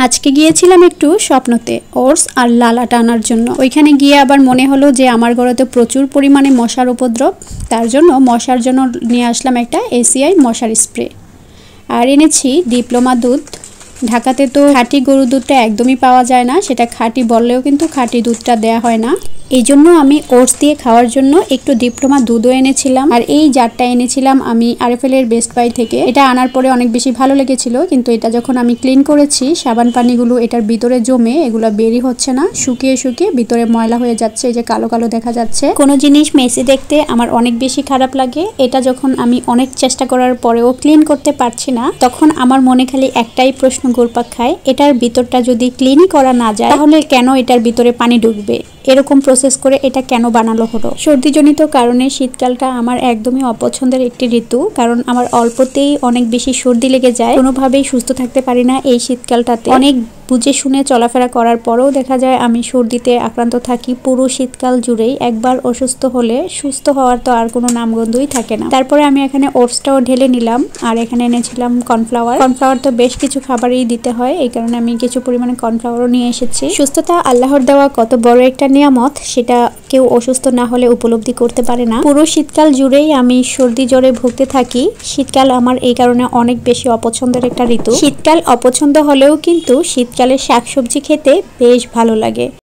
আজকে গিয়েছিলাম একটু স্বপ্নতে ওটস আর লাল আটা আনার জন্য। ওইখানে গিয়ে আবার মনে হলো যে আমার ঘরে তো প্রচুর পরিমাণে মশার উপদ্রব, তার জন্য মশার জন্য নিয়ে আসলাম একটা এসিআই মশার স্প্রে। আর এনেছি ডিপ্লোমা দুধ। ঢাকাতে তো খাঁটি গরুর দুধটা একদমই পাওয়া যায় না, সেটা খাঁটি বললেও কিন্তু খাঁটি দুধটা দেয়া হয় না। এই জন্য আমি ওটস দিয়ে খাওয়ার জন্য একটু ডিপ্লোমা দুধও এনেছিলাম। আর এই জারটা এনেছিলাম আমি আরএফএল এর বেস্ট বাই থেকে। এটা আনার পরে অনেক বেশি ভালো লেগেছিল, কিন্তু এটা যখন আমি ক্লিন করেছি সাবান পানিগুলো এটার ভিতরে জমে এগুলো বেরই হচ্ছে না, শুকিয়ে শুকিয়ে ভিতরে ময়লা হয়ে যাচ্ছে, এই যে কালো কালো দেখা যাচ্ছে। কোনো জিনিস মেসি দেখতে আমার অনেক বেশি খারাপ লাগে। এটা যখন আমি অনেক চেষ্টা করার পরেও ক্লিন করতে পারছি না, তখন আমার মনে খালি একটাই প্রশ্ন ঘুরপাক খায়, এটার ভিতরটা যদি ক্লিনই করা না যায় তাহলে কেন এটার ভিতরে পানি ঢুকবে? এরকম প্রসেস করে এটা কেন বানালো হলো? সর্দিজনিত কারণে শীতকালটা আমার একদমই অপছন্দের একটি ঋতু, কারণ আমার অল্পতেই অনেক বেশি সর্দি লেগে যায়, কোনোভাবেই সুস্থ থাকতে পারি না এই শীতকালটাতে। অনেক বুঝে শুনে চলাফেরা করার পরেও দেখা যায় আমি সর্দিতে আক্রান্ত থাকি পুরো শীতকাল জুড়েই। একবার অসুস্থ হলে সুস্থ হওয়ার তো আর কোনো নামগন্ধই থাকে না। তারপরে আমি এখানে ওটসটাও ঢেলে নিলাম, আর এখানে এনেছিলাম কর্নফ্লাওয়ার। কর্নফ্লাওয়ার তো বেশ কিছু খাবারেই দিতে হয়, এই কারণে আমি কিছু পরিমাণে কর্নফ্লাওয়ারও নিয়ে এসেছি। সুস্থতা আল্লাহর দেওয়া কত বড় একটা নিয়ামত, সেটা কেউ অসুস্থ না হলে উপলব্ধি করতে পারে না। পুরো শীতকাল জুড়েই আমি সর্দি জ্বরে ভুগতে থাকি। শীতকাল আমার এই কারণে অনেক বেশি অপছন্দের একটা ঋতু। শীতকাল অপছন্দ হলেও কিন্তু শীতকালে শাকসবজি খেতে বেশ ভালো লাগে।